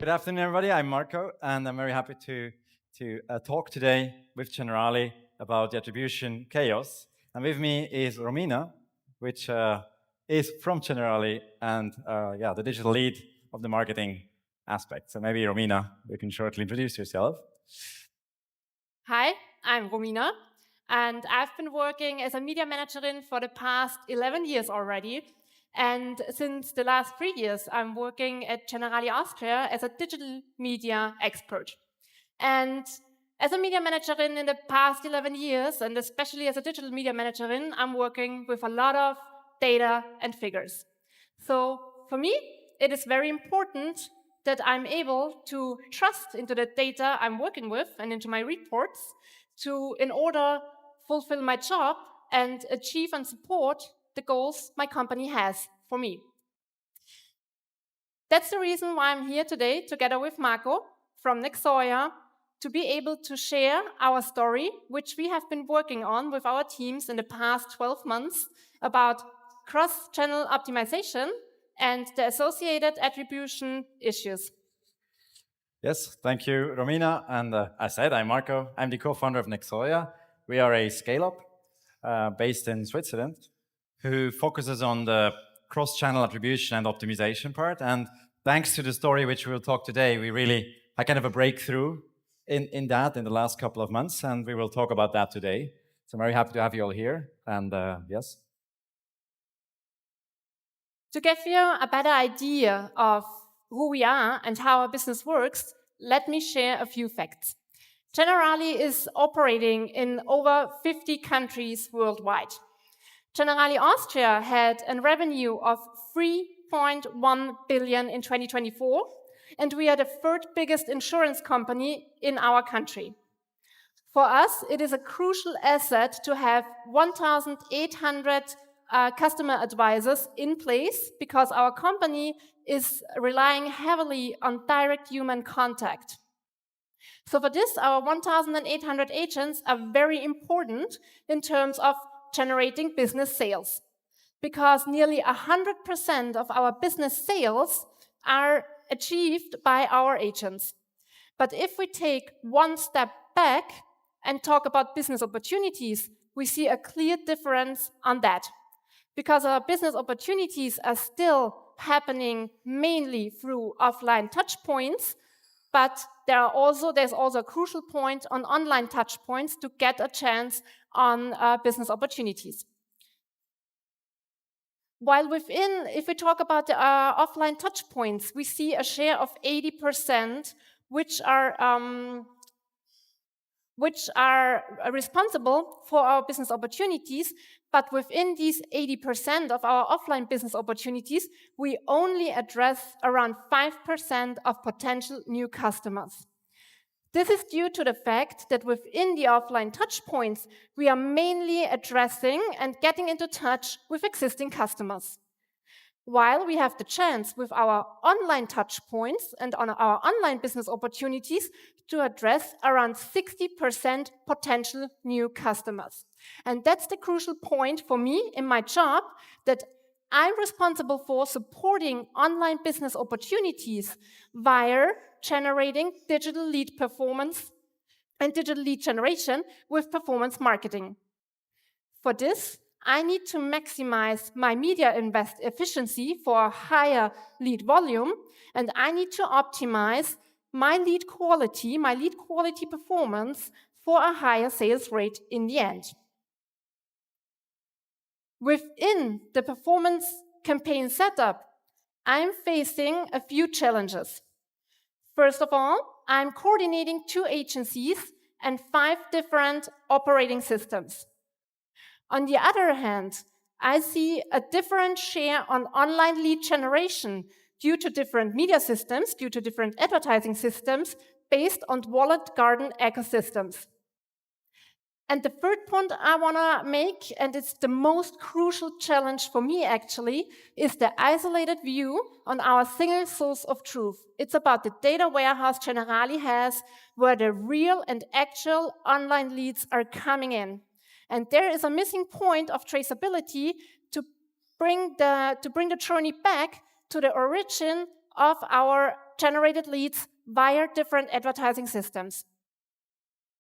Good afternoon, everybody. I'm Marco, and I'm very happy to talk today with Generali about the attribution chaos. And with me is Romina, which is from Generali and the digital lead of the marketing aspect. So maybe Romina, you can shortly introduce yourself. Hi, I'm Romina, and I've been working as a media managerin for the past 11 years already. And since the last 3 years, I'm working at Generali Austria as a digital media expert. And as a media managerin in the past 11 years, and especially as a digital media managerin, I'm working with a lot of data and figures. So for me, it is very important that I'm able to trust into the data I'm working with and into my reports in order fulfill my job and achieve and support the goals my company has for me. That's the reason why I'm here today together with Marco from Nexoya to be able to share our story, which we have been working on with our teams in the past 12 months about cross-channel optimization and the associated attribution issues. Yes, thank you, Romina. And as I said, I'm Marco. I'm the co-founder of Nexoya. We are a scale-up based in Switzerland who focuses on the cross-channel attribution and optimization part. And thanks to the story which we'll talk today, we really had kind of a breakthrough in that in the last couple of months, and we will talk about that today. So I'm very happy to have you all here. And yes. To give you a better idea of who we are and how our business works, let me share a few facts. Generali is operating in over 50 countries worldwide. Generali Austria had a revenue of 3.1 billion in 2024, and we are the third biggest insurance company in our country. For us, it is a crucial asset to have 1,800 customer advisors in place because our company is relying heavily on direct human contact. So for this, our 1,800 agents are very important in terms of generating business sales, because nearly 100% of our business sales are achieved by our agents. But if we take one step back and talk about business opportunities, we see a clear difference on that, because our business opportunities are still happening mainly through offline touch points, but there's also a crucial point on online touch points to get a chance on business opportunities. While if we talk about the offline touch points, we see a share of 80%, which are responsible for our business opportunities. But within these 80% of our offline business opportunities, we only address around 5% of potential new customers. This is due to the fact that within the offline touchpoints, we are mainly addressing and getting into touch with existing customers. While we have the chance with our online touchpoints and on our online business opportunities to address around 60% potential new customers. And that's the crucial point for me in my job, that I'm responsible for supporting online business opportunities via generating digital lead performance and digital lead generation with performance marketing. For this, I need to maximize my media invest efficiency for a higher lead volume, and I need to optimize my lead quality performance for a higher sales rate in the end. Within the performance campaign setup, I'm facing a few challenges. First of all, I'm coordinating 2 agencies and 5 different operating systems. On the other hand, I see a different share on online lead generation due to different media systems, due to different advertising systems based on walled garden ecosystems. And the third point I want to make, and it's the most crucial challenge for me actually, is the isolated view on our single source of truth. It's about the data warehouse Generali has, where the real and actual online leads are coming in. And there is a missing point of traceability to bring the journey back to the origin of our generated leads via different advertising systems.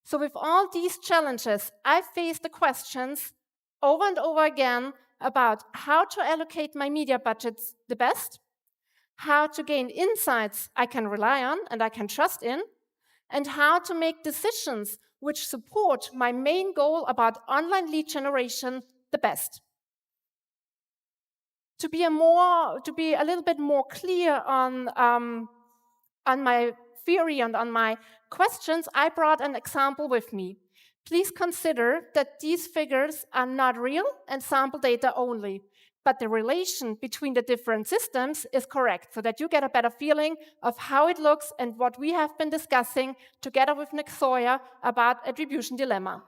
So with all these challenges, I faced the questions over and over again about how to allocate my media budgets the best, how to gain insights I can rely on and I can trust in, and how to make decisions which support my main goal about online lead generation the best. To be a little bit more clear on my theory and on my questions, I brought an example with me. Please consider that these figures are not real and sample data only, but the relation between the different systems is correct, so that you get a better feeling of how it looks and what we have been discussing together with Nick Sawyer about attribution dilemma.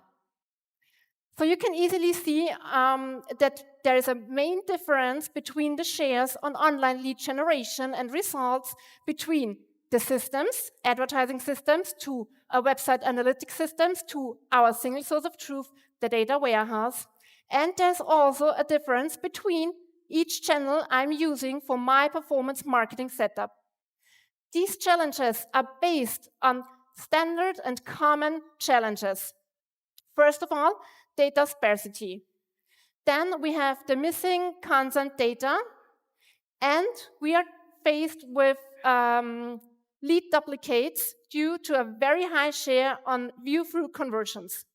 So you can easily see that there is a main difference between the shares on online lead generation and results between the systems, advertising systems, to website analytics systems, to our single source of truth, the data warehouse. And there's also a difference between each channel I'm using for my performance marketing setup. These challenges are based on standard and common challenges. First of all, data scarcity. Then we have the missing consent data, and we are faced with lead duplicates due to a very high share on view-through conversions.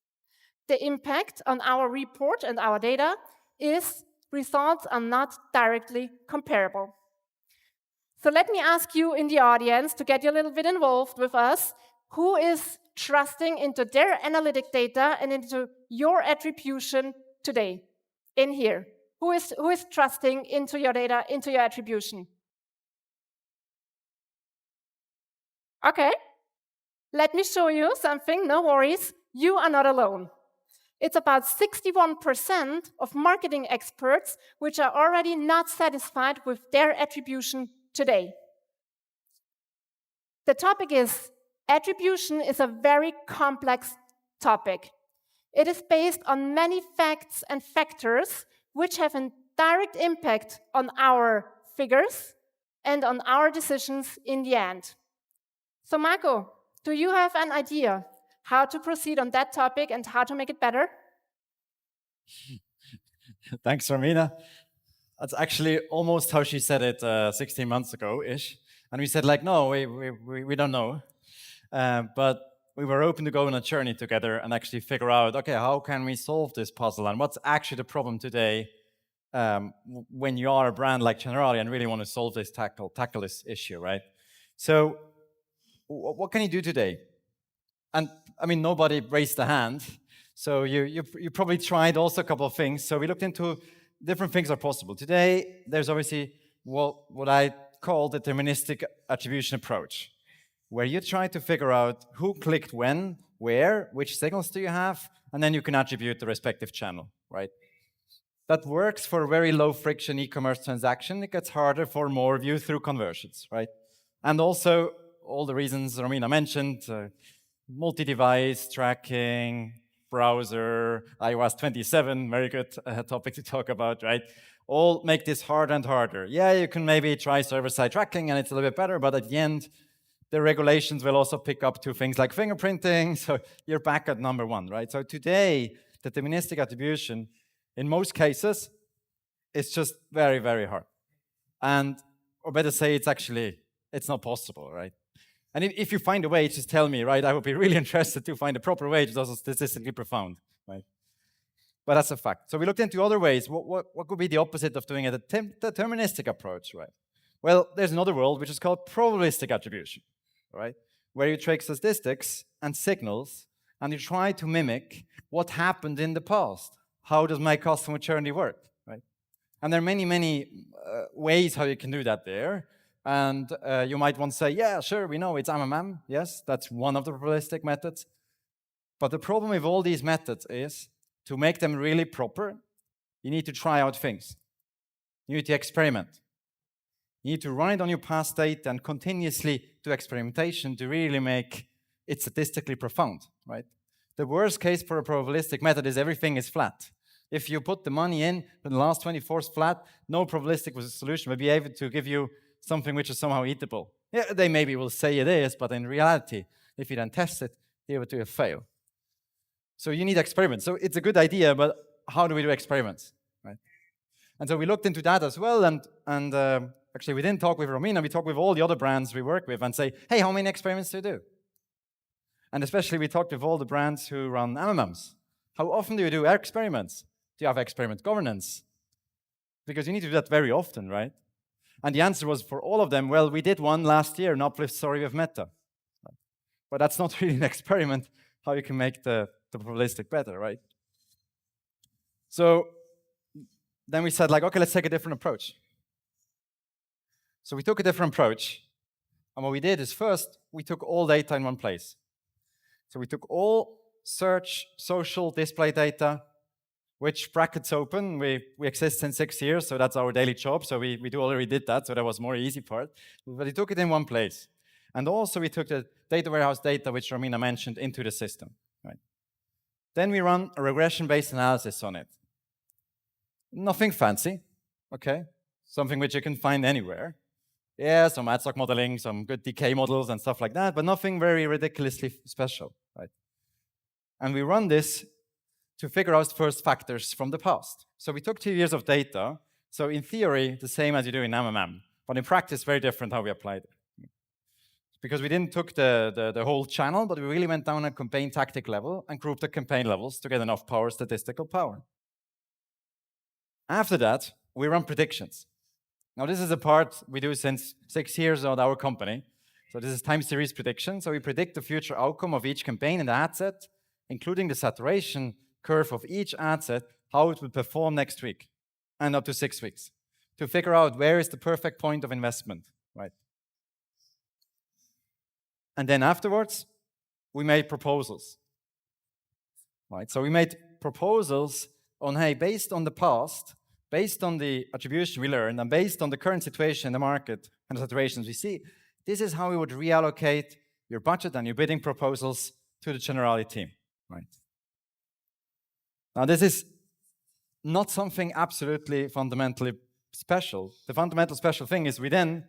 The impact on our report and our data is results are not directly comparable. So let me ask you in the audience to get you a little bit involved with us, who is trusting into their analytic data and into your attribution today in here? Who is trusting into your data, into your attribution? Okay, let me show you something, no worries, you are not alone. It's about 61% of marketing experts which are already not satisfied with their attribution today. The topic is, attribution is a very complex topic. It is based on many facts and factors which have a direct impact on our figures and on our decisions in the end. So Marco, do you have an idea how to proceed on that topic and how to make it better? Thanks, Romina. That's actually almost how she said it 16 months ago-ish. And we said, like, no, we don't know. But we were open to go on a journey together and actually figure out, okay, how can we solve this puzzle? And what's actually the problem today when you are a brand like Generali and really want to solve this, tackle this issue, right? So what can you do today? And I mean, nobody raised a hand. So you probably tried also a couple of things. So we looked into different things are possible. Today, there's obviously what I call the deterministic attribution approach, where you try to figure out who clicked when, where, which signals do you have, and then you can attribute the respective channel, right? That works for a very low friction e-commerce transaction. It gets harder for more view-through conversions, right? And also all the reasons Romina mentioned, multi-device tracking, browser, iOS 27, very good topic to talk about, right? All make this harder and harder. Yeah, you can maybe try server-side tracking and it's a little bit better, but at the end, the regulations will also pick up to things like fingerprinting, so you're back at number one, right? So today, the deterministic attribution, in most cases, is just very, very hard. And, or better say, it's not possible, right? And if you find a way, just tell me, right? I would be really interested to find a proper way which is also statistically profound, right? But that's a fact. So we looked into other ways. What could be the opposite of doing a deterministic approach, right? Well, there's another world which is called probabilistic attribution, right? Where you take statistics and signals and you try to mimic what happened in the past. How does my customer journey work, right? And there are many, many ways how you can do that there. And you might want to say, yeah, sure, we know it's MMM. Yes, that's one of the probabilistic methods. But the problem with all these methods is to make them really proper, you need to try out things. You need to experiment. You need to run it on your past data and continuously do experimentation to really make it statistically profound, right? The worst case for a probabilistic method is everything is flat. If you put the money in, but the last 24 is flat, no probabilistic solution will be able to give you something which is somehow eatable. Yeah, they maybe will say it is, but in reality, if you then test it, you would do a fail. So you need experiments. So it's a good idea, but how do we do experiments, right? And so we looked into that as well, and actually we didn't talk with Romina, we talked with all the other brands we work with and say, hey, how many experiments do you do? And especially we talked with all the brands who run MMMs. How often do you do experiments? Do you have experiment governance? Because you need to do that very often, right? And the answer was for all of them, well, we did one last year, an uplift story with Meta. But that's not really an experiment, how you can make the probabilistic better, right? So then we said, like, okay, let's take a different approach. So we took a different approach. And what we did is first, we took all data in one place. So we took all search, social, display data, which brackets open. We exist in 6 years, so that's our daily job. So we already did that, so that was more easy part. But we took it in one place. And also we took the data warehouse data, which Romina mentioned, into the system. Right? Then we run a regression-based analysis on it. Nothing fancy, okay? Something which you can find anywhere. Yeah, some ad hoc modeling, some good decay models and stuff like that, but nothing very ridiculously special, right? And we run this to figure out first factors from the past. So we took 2 years of data. So in theory, the same as you do in MMM, but in practice, very different how we applied it. Because we didn't took the whole channel, but we really went down at campaign tactic level and grouped the campaign levels to get enough power, statistical power. After that, we run predictions. Now, this is a part we do since 6 years at our company. So this is time series prediction. So we predict the future outcome of each campaign in the ad set, including the saturation curve of each ad set, how it will perform next week and up to 6 weeks, to figure out where is the perfect point of investment, right? And then afterwards, we made proposals, right? So we made proposals on, hey, based on the past, based on the attribution we learned, and based on the current situation in the market and the situations we see, this is how we would reallocate your budget and your bidding proposals to the Generali team, right? Now, this is not something absolutely fundamentally special. The fundamental special thing is we then,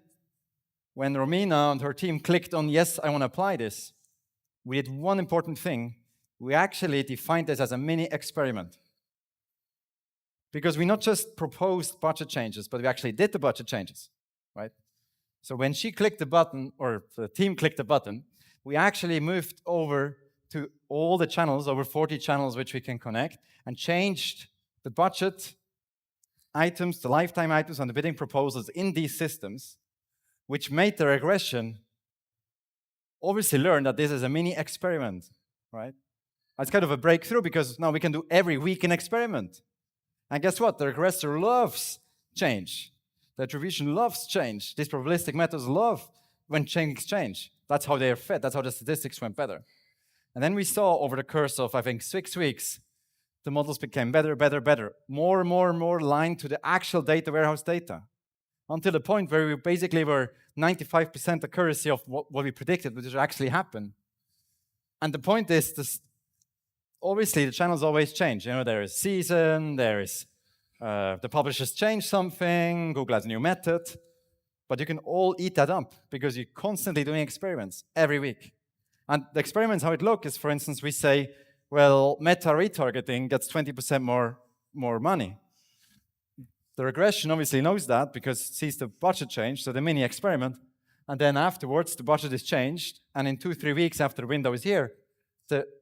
when Romina and her team clicked on, yes, I want to apply this, we did one important thing. We actually defined this as a mini experiment. Because we not just proposed budget changes, but we actually did the budget changes, right? So when she clicked the button, or the team clicked the button, we actually moved over to all the channels, over 40 channels which we can connect, and changed the budget items, the lifetime items, and the bidding proposals in these systems, which made the regression obviously learn that this is a mini experiment, right? It's kind of a breakthrough because now we can do every week an experiment. And guess what? The regressor loves change. The attribution loves change. These probabilistic methods love when things change. That's how they are fed. That's how the statistics went better. And then we saw over the course of, I think, 6 weeks, the models became better, better, better. More and more and more aligned to the actual data warehouse data. Until the point where we basically were 95% accuracy of what we predicted, which actually happened. And the point is, this, obviously, the channels always change. You know, there is season, there is the publishers change something, Google has a new method, but you can all eat that up because you're constantly doing experiments every week. And the experiments, how it looks is, for instance, we say, well, meta retargeting gets 20% more money. The regression obviously knows that because it sees the budget change, so the mini experiment, and then afterwards the budget is changed, and in 2-3 weeks after the window is here,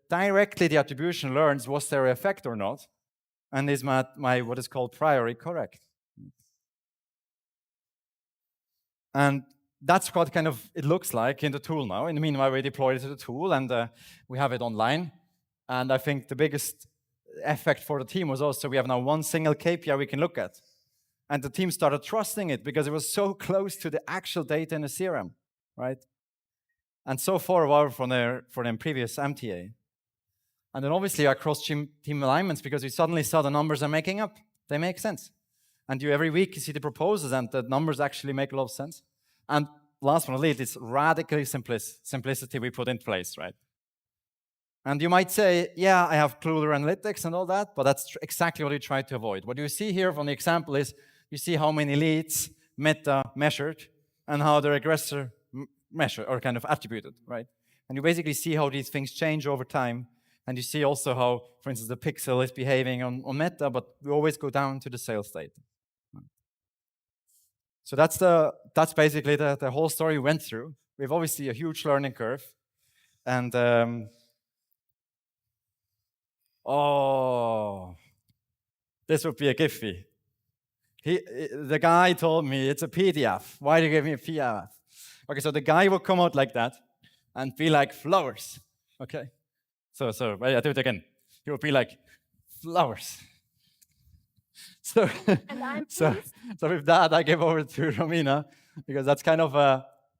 directly the attribution learns was there an effect or not, and is my what is called priori correct. And that's what kind of it looks like in the tool now. In the meanwhile, we deployed it to the tool, and we have it online. And I think the biggest effect for the team was also we have now one single KPI we can look at. And the team started trusting it because it was so close to the actual data in the CRM, right? And so far from their previous MTA. And then obviously across team alignments, because we suddenly saw the numbers are making up. They make sense. And every week you see the proposals and the numbers actually make a lot of sense. And last but not least, it's radically simplicity we put in place, right? And you might say, yeah, I have Cluler analytics and all that, but that's exactly what we try to avoid. What you see here from the example is you see how many leads Meta measured and how the regressor measure or kind of attributed, right? And you basically see how these things change over time. And you see also how, for instance, the pixel is behaving on Meta, but we always go down to the sales data. So that's basically the whole story we went through. We have obviously a huge learning curve. And this would be a Giphy. The guy told me it's a PDF. Why do you give me a PDF? Okay, so the guy will come out like that and be like flowers. Okay, so wait, I do it again. He will be like flowers. So so with that, I give over to Romina, because that's kind of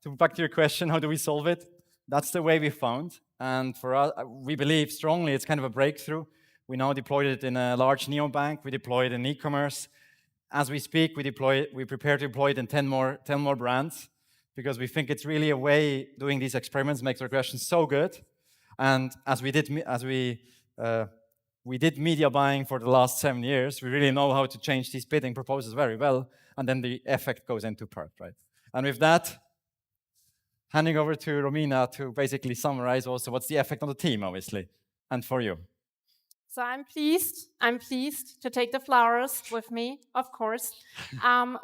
to back to your question, how do we solve it? That's the way we found, and for us, we believe strongly it's kind of a breakthrough. We now deployed it in a large neobank. We deployed it in e-commerce. As we speak, we prepare to deploy it in 10 more brands, because we think it's really a way doing these experiments makes regression so good. And as we did media buying for the last 7 years, we really know how to change these bidding proposals very well, and then the effect goes into part, right? And with that, handing over to Romina to basically summarize also what's the effect on the team, obviously, and for you. So I'm pleased to take the flowers with me, of course,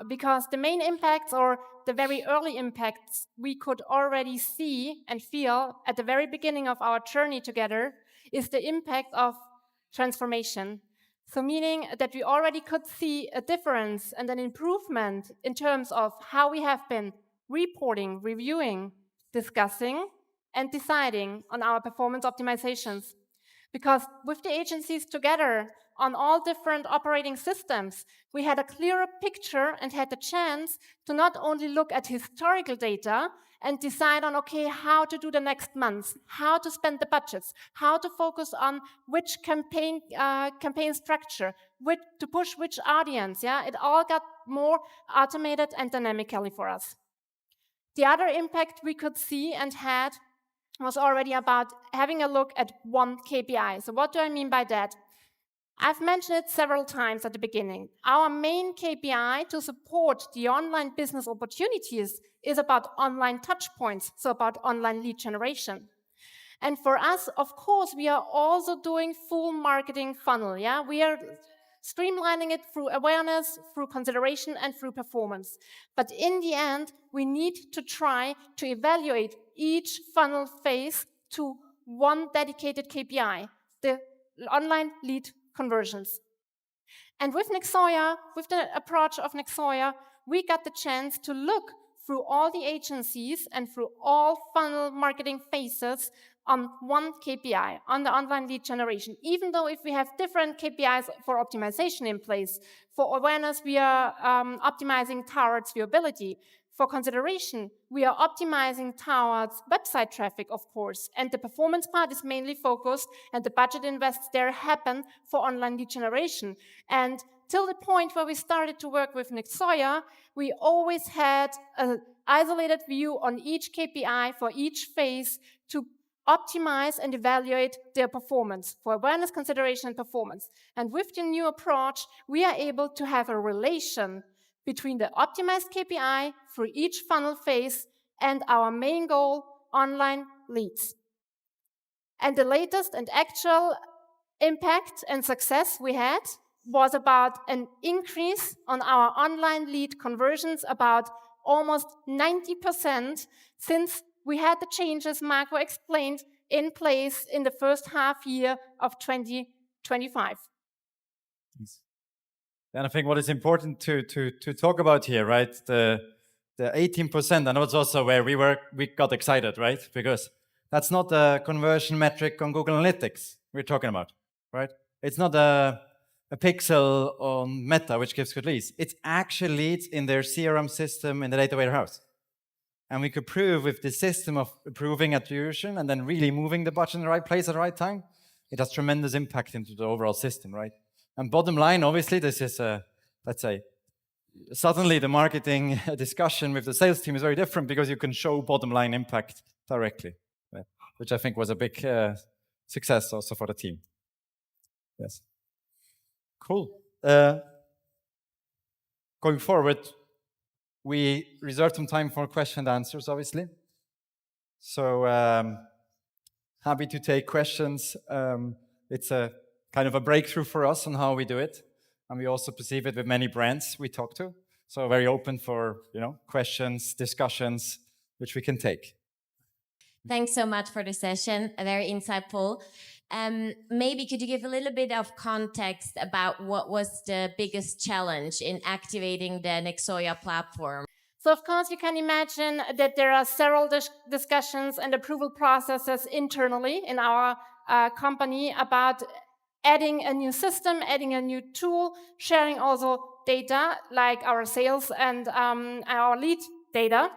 because the main impacts, or the very early impacts, we could already see and feel at the very beginning of our journey together, is the impact of transformation. So meaning that we already could see a difference and an improvement in terms of how we have been reporting, reviewing, discussing, and deciding on our performance optimizations. Because with the agencies together on all different operating systems, we had a clearer picture and had the chance to not only look at historical data and decide on, okay, how to do the next months, how to spend the budgets, how to focus on which campaign structure, to push which audience. Yeah, it all got more automated and dynamically for us. The other impact we could see and had was already about having a look at one KPI. So what do I mean by that? I've mentioned it several times at the beginning. Our main KPI to support the online business opportunities is about online touchpoints, so about online lead generation. And for us, of course, we are also doing full marketing funnel. Yeah, we are streamlining it through awareness, through consideration, and through performance. But in the end, we need to try to evaluate each funnel phase to one dedicated KPI, the online lead conversions. And with Nexoya, with the approach of Nexoya, we got the chance to look through all the agencies and through all funnel marketing phases on one KPI, on the online lead generation. Even though if we have different KPIs for optimization in place, for awareness we are optimizing towards viewability. For consideration, we are optimizing towards website traffic, of course, and the performance part is mainly focused, and the budget invests there happen for online lead generation. And till the point where we started to work with Nexoya, we always had an isolated view on each KPI for each phase to optimize and evaluate their performance for awareness, consideration, and performance. And with the new approach, we are able to have a relation between the optimized KPI for each funnel phase and our main goal, online leads. And the latest and actual impact and success we had was about an increase on our online lead conversions, about almost 90%, since we had the changes Marco explained in place in the first half year of 2025. And I think what is important to talk about here, right? The 18%, I know it's also where we got excited, right? Because that's not a conversion metric on Google Analytics we're talking about, right? It's not a pixel on Meta which gives good leads. It's actually leads in their CRM system in the data warehouse. And we could prove with the system of improving attribution and then really moving the budget in the right place at the right time, it has tremendous impact into the overall system, right? And bottom line, obviously, this is, let's say, suddenly the marketing discussion with the sales team is very different because you can show bottom line impact directly, right? Which I think was a big success also for the team. Yes. Cool. Going forward, we reserved some time for question and answers, obviously. So happy to take questions. It's a kind of a breakthrough for us on how we do it. And we also perceive it with many brands we talk to. So very open for questions, discussions, which we can take. Thanks so much for the session, very insightful. Maybe could you give a little bit of context about what was the biggest challenge in activating the Nexoya platform? So of course you can imagine that there are several discussions and approval processes internally in our company about adding a new system, adding a new tool, sharing also data like our sales and our lead data.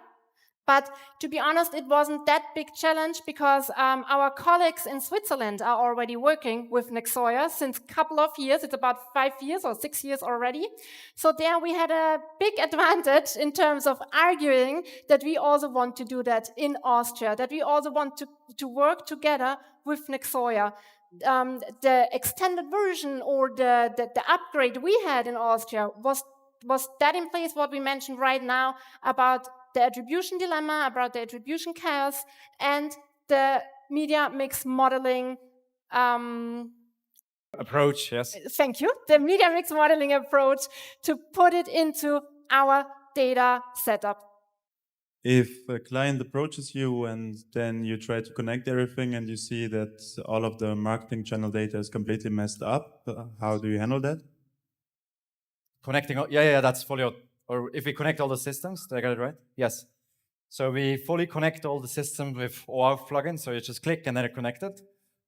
But to be honest, it wasn't that big challenge because our colleagues in Switzerland are already working with Nexoya since a couple of years. It's about 5 years or 6 years already. So there we had a big advantage in terms of arguing that we also want to do that in Austria, that we also want to work together with Nexoya. The extended version or the upgrade we had in Austria was that in place what we mentioned right now about the attribution dilemma, about the attribution chaos, and the media mix modeling approach, yes. Thank you. The media mix modeling approach to put it into our data setup. If a client approaches you and then you try to connect everything and you see that all of the marketing channel data is completely messed up, how do you handle that? Connecting, yeah, that's fully, or if we connect all the systems, did I get it right? Yes. So we fully connect all the systems with OAuth plugins, so you just click and then it's connected.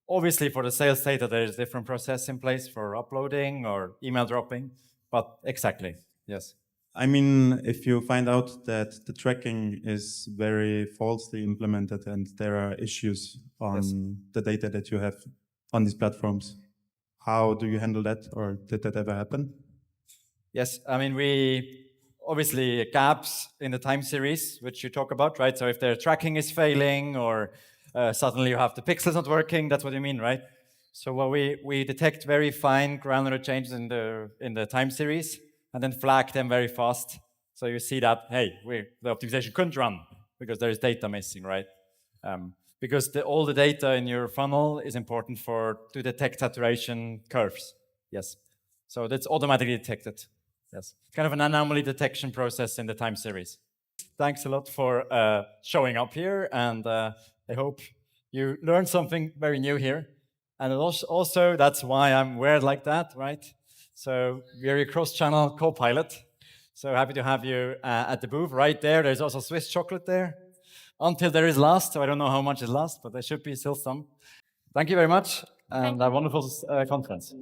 Obviously for the sales data, there's different process in place for uploading or email dropping, but exactly, yes. I mean, if you find out that the tracking is very falsely implemented and there are issues on the data that you have on these platforms, how do you handle that, or did that ever happen? Yes, I mean, we obviously gaps in the time series, which you talk about, right? So if their tracking is failing or suddenly you have the pixels not working, that's what you mean, right? So what we detect very fine granular changes in the time series and then flag them very fast. So you see that, hey, the optimization couldn't run because there is data missing, right? Because all the data in your funnel is important to detect saturation curves, yes. So that's automatically detected. Yes, it's kind of an anomaly detection process in the time series. Thanks a lot for showing up here, and I hope you learned something very new here. And also, that's why I'm weird like that, right? So we're a cross-channel co-pilot. So happy to have you at the booth right there. There's also Swiss chocolate there. Until there is last, so I don't know how much is last, but there should be still some. Thank you very much, and a wonderful conference.